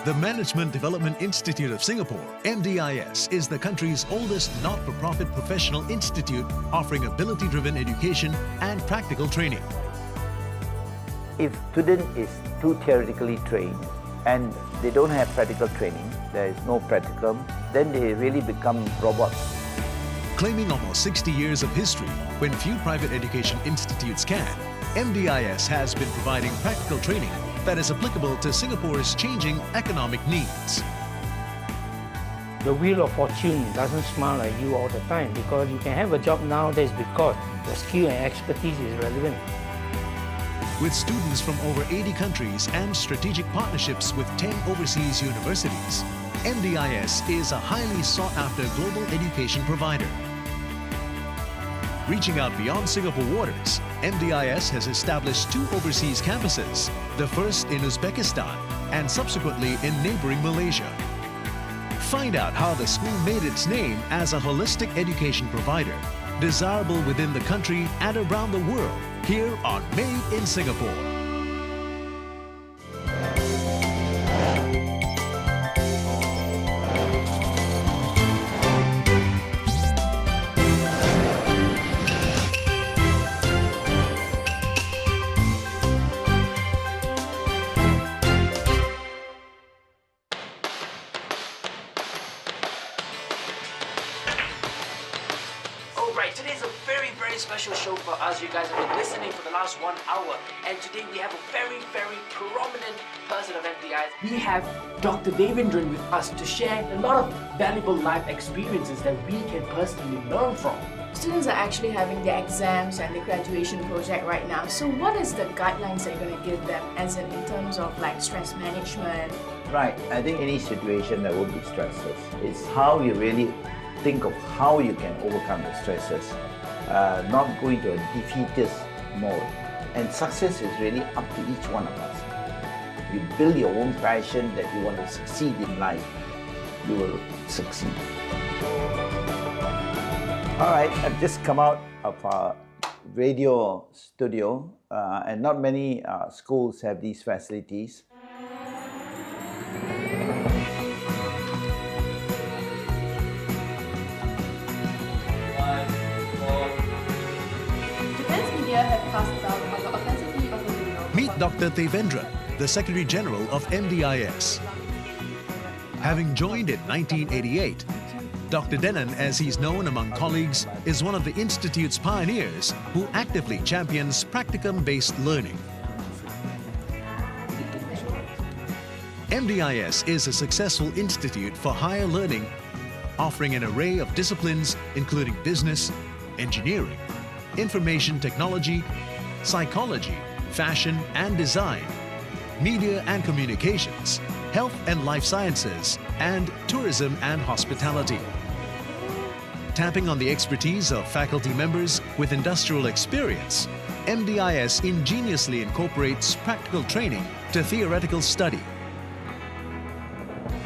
The Management Development Institute of Singapore, MDIS, is the country's oldest not-for-profit professional institute offering ability-driven education and practical training. If student is too theoretically trained and they don't have practical training, there is no practicum, then they really become robots. Claiming almost 60 years of history, when few private education institutes can, MDIS has been providing practical training that is applicable to Singapore's changing economic needs. The wheel of fortune doesn't smile at you all the time, because you can have a job nowadays because your skill and expertise is relevant. With students from over 80 countries and strategic partnerships with 10 overseas universities, MDIS is a highly sought-after global education provider. Reaching out beyond Singapore waters, MDIS has established 2 overseas campuses, the first in Uzbekistan and subsequently in neighboring Malaysia. Find out how the school made its name as a holistic education provider, desirable within the country and around the world, here on Made in Singapore. Today's a very special show for us. You guys have been listening for the last 1 hour, and today we have a very prominent person of MDIS. We have Dr. Devendran with us to share a lot of valuable life experiences that we can personally learn from. Students are actually having their exams and the graduation project right now. So what is the guidelines that you're going to give them, as in terms of like stress management? Right, I think any situation that would be stresses is how you really think of how you can overcome the stresses, not go into a defeatist mode. And success is really up to each one of us. You build your own passion that you want to succeed in life, you will succeed. All right, I've just come out of our radio studio, and not many schools have these facilities. Meet Dr. Devendran, the Secretary General of MDIS. Having joined in 1988, Dr. Denan, as he's known among colleagues, is one of the Institute's pioneers who actively champions practicum-based learning. MDIS is a successful institute for higher learning, offering an array of disciplines including business, engineering, information technology, psychology, fashion and design, media and communications, health and life sciences, and tourism and hospitality. Tapping on the expertise of faculty members with industrial experience, MDIS ingeniously incorporates practical training to theoretical study.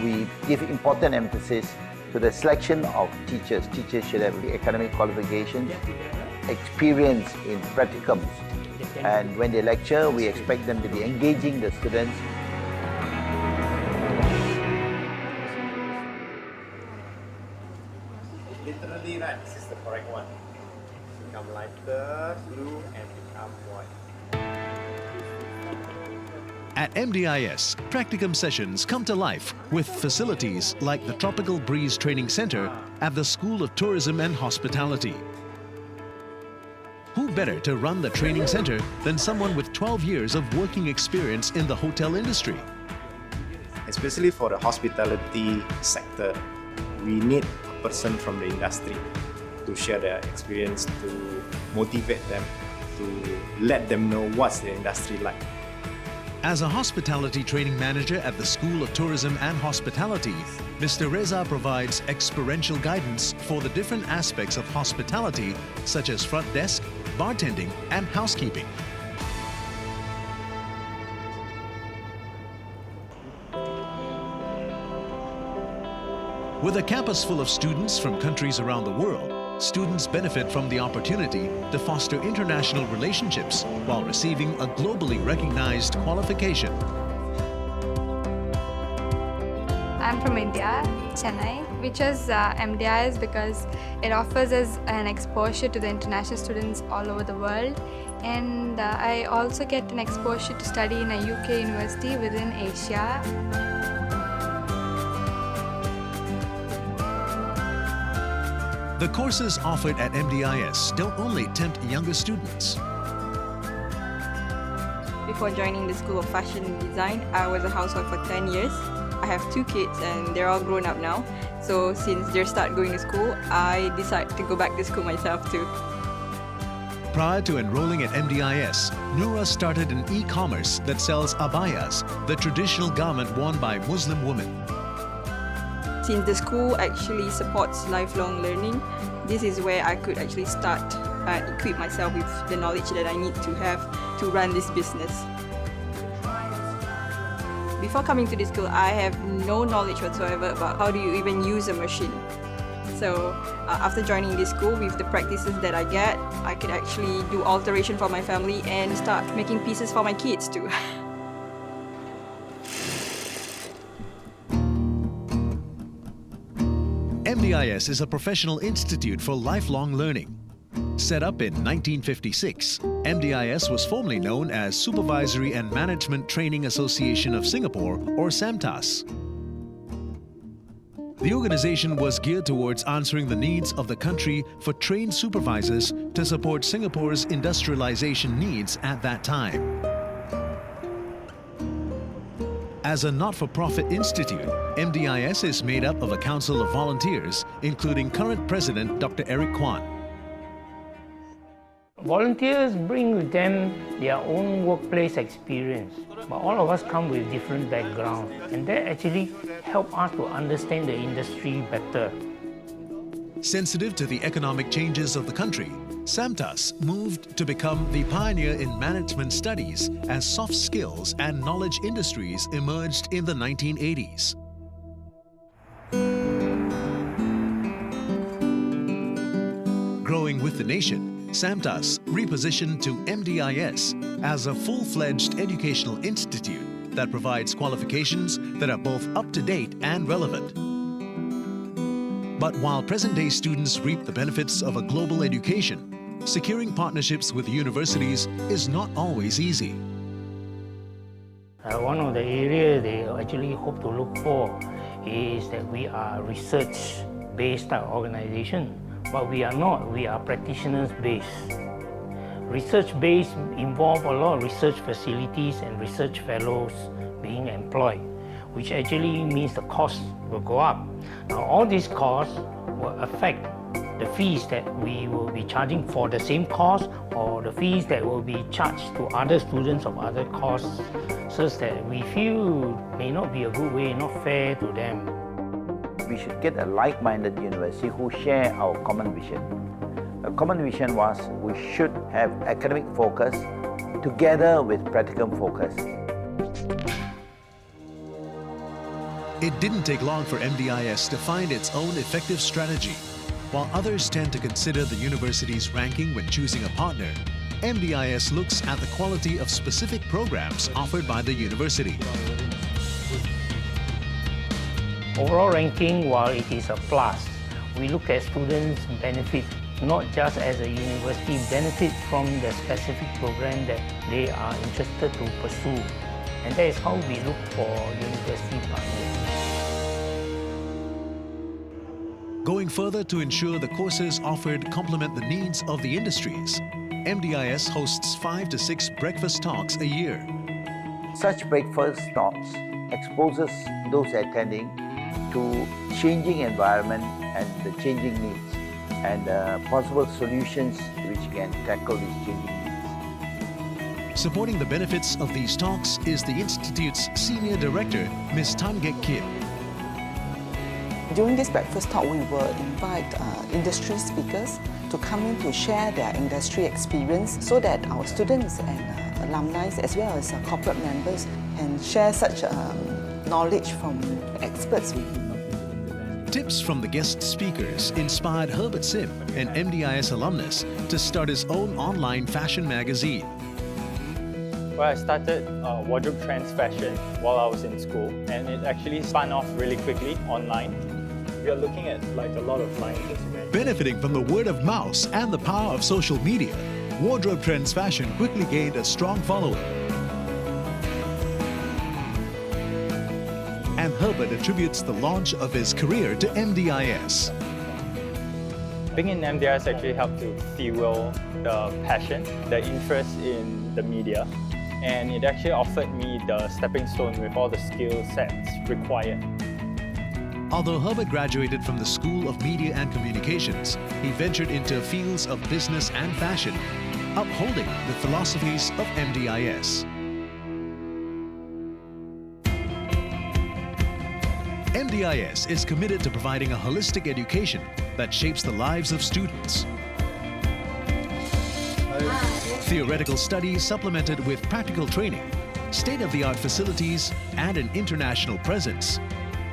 We give important emphasis to the selection of teachers. Teachers should have academic qualifications, experience in practicums, and when they lecture, we expect them to be engaging the students. Literally, right, this is the correct one. Become lighter, blue, and become white. At MDIS, practicum sessions come to life with facilities like the Tropical Breeze Training Center at the School of Tourism and Hospitality. Who better to run the training center than someone with 12 years of working experience in the hotel industry? Especially for the hospitality sector, we need a person from the industry to share their experience, to motivate them, to let them know what's the industry like. As a hospitality training manager at the School of Tourism and Hospitality, Mr. Reza provides experiential guidance for the different aspects of hospitality, such as front desk, bartending, and housekeeping. With a campus full of students from countries around the world, students benefit from the opportunity to foster international relationships while receiving a globally recognized qualification. I'm from India, Chennai. We chose MDIS because it offers us an exposure to the international students all over the world, and I also get an exposure to study in a UK university within Asia. The courses offered at MDIS don't only tempt younger students. Before joining the School of Fashion and Design, I was a housewife for 10 years. I have 2 kids and they're all grown up now. So since they start going to school, I decided to go back to school myself too. Prior to enrolling at MDIS, Noura started an e-commerce that sells abayas, the traditional garment worn by Muslim women. Since the school actually supports lifelong learning, this is where I could actually start and equip myself with the knowledge that I need to have to run this business. Before coming to this school, I have no knowledge whatsoever about how do you even use a machine. So after joining this school, with the practices that I get, I could actually do alteration for my family and start making pieces for my kids too. MDIS is a professional institute for lifelong learning. Set up in 1956, MDIS was formerly known as Supervisory and Management Training Association of Singapore, or SAMTAS. The organization was geared towards answering the needs of the country for trained supervisors to support Singapore's industrialization needs at that time. As a not-for-profit institute, MDIS is made up of a council of volunteers, including current president Dr. Quang. Volunteers bring with them their own workplace experience, but all of us come with different backgrounds, and that actually help us to understand the industry better. Sensitive to the economic changes of the country, SAMTAS moved to become the pioneer in management studies as soft skills and knowledge industries emerged in the 1980s. Growing with the nation, SAMTAS repositioned to MDIS as a full-fledged educational institute that provides qualifications that are both up-to-date and relevant. But while present-day students reap the benefits of a global education, securing partnerships with universities is not always easy. One of the areas they actually hope to look for is that we are research-based organization. But we are not, we are practitioners-based. Research-based involve a lot of research facilities and research fellows being employed, which actually means the cost will go up. Now all these costs will affect the fees that we will be charging for the same course, or the fees that will be charged to other students of other courses, such that we feel may not be a good way, not fair to them. We should get a like-minded university who share our common vision. A common vision was we should have academic focus together with practicum focus. It didn't take long for MDIS to find its own effective strategy. While others tend to consider the university's ranking when choosing a partner, MDIS looks at the quality of specific programs offered by the university. Overall ranking, while it is a plus, we look at students' benefit, not just as a university benefit from the specific program that they are interested to pursue. And that is how we look for university partners. Going further to ensure the courses offered complement the needs of the industries, MDIS hosts 5 to 6 breakfast talks a year. Such breakfast talks exposes those attending to changing environment and the changing needs and possible solutions which can tackle these changing needs. Supporting the benefits of these talks is the Institute's Senior Director, Ms. Tan Gek Kip. During this breakfast talk, we will invite industry speakers to come in to share their industry experience so that our students and alumni as well as corporate members can share such knowledge from experts. Tips from the guest speakers inspired Herbert Sim, an MDIS alumnus, to start his own online fashion magazine. Well, I started wardrobe trends fashion while I was in school, and it actually spun off really quickly online. We are looking at like a lot of lines as well. Benefiting from the word of mouth and the power of social media, wardrobe trends fashion quickly gained a strong following. And Herbert attributes the launch of his career to MDIS. Being in MDIS actually helped to fuel the passion, the interest in the media, and it actually offered me the stepping stone with all the skill sets required. Although Herbert graduated from the School of Media and Communications, he ventured into fields of business and fashion, upholding the philosophies of MDIS. MDIS is committed to providing a holistic education that shapes the lives of students. Theoretical studies supplemented with practical training, state-of-the-art facilities, and an international presence.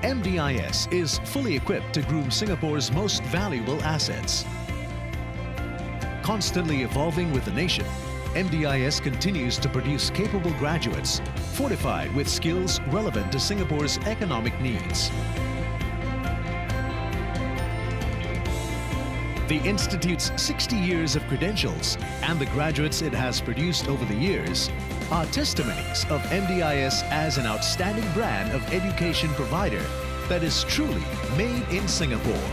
MDIS is fully equipped to groom Singapore's most valuable assets. Constantly evolving with the nation, MDIS continues to produce capable graduates, fortified with skills relevant to Singapore's economic needs. The Institute's 60 years of credentials and the graduates it has produced over the years are testimonies of MDIS as an outstanding brand of education provider that is truly made in Singapore.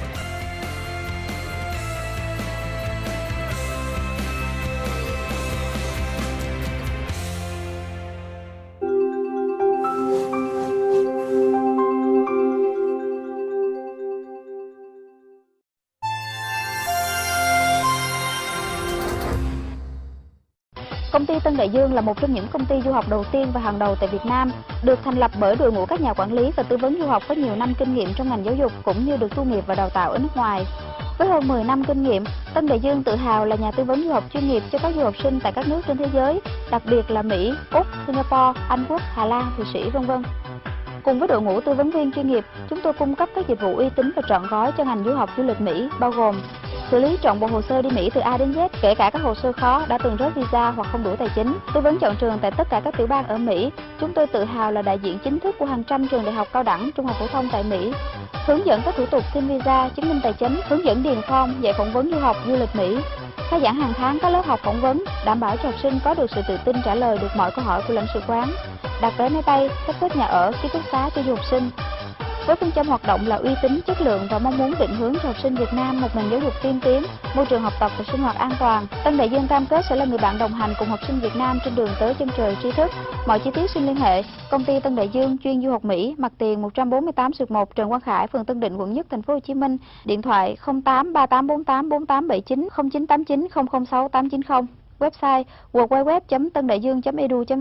Công ty Tân Đại Dương là một trong những công ty du học đầu tiên và hàng đầu tại Việt Nam, được thành lập bởi đội ngũ các nhà quản lý và tư vấn du học có nhiều năm kinh nghiệm trong ngành giáo dục cũng như được tu nghiệp và đào tạo ở nước ngoài. Với hơn 10 năm kinh nghiệm, Tân Đại Dương tự hào là nhà tư vấn du học chuyên nghiệp cho các du học sinh tại các nước trên thế giới, đặc biệt là Mỹ, Úc, Singapore, Anh Quốc, Hà Lan, Thụy Sĩ, v.v. Cùng với đội ngũ tư vấn viên chuyên nghiệp, chúng tôi cung cấp các dịch vụ uy tín và trọn gói cho ngành du học du lịch Mỹ, bao gồm xử lý trọn bộ hồ sơ đi Mỹ từ A đến Z, kể cả các hồ sơ khó đã từng rớt visa hoặc không đủ tài chính. Tư vấn chọn trường tại tất cả các tiểu bang ở Mỹ. Chúng tôi tự hào là đại diện chính thức của hàng trăm trường đại học cao đẳng, trung học phổ thông tại Mỹ. Hướng dẫn các thủ tục xin visa, chứng minh tài chính, hướng dẫn điền form, dạy phỏng vấn du học du lịch Mỹ. Khai giảng hàng tháng các lớp học phỏng vấn, đảm bảo cho học sinh có được sự tự tin trả lời được mọi câu hỏi của lãnh sự quán. Đặt vé máy bay, sắp xếp nhà ở, ký túc xá cho du học sinh. Với phương châm hoạt động là uy tín, chất lượng và mong muốn định hướng cho học sinh Việt Nam một nền giáo dục tiên tiến, môi trường học tập và sinh hoạt an toàn, Tân Đại Dương cam kết sẽ là người bạn đồng hành cùng học sinh Việt Nam trên đường tới chân trời tri thức. Mọi chi tiết xin liên hệ Công ty Tân Đại Dương chuyên du học Mỹ, mặt tiền 148/1 Trần Quang Khải, phường Tân Định, quận Nhất, thành phố Hồ Chí Minh. Điện thoại 0838484879 0989 006 890. Website www.tandaiduong.edu.vn.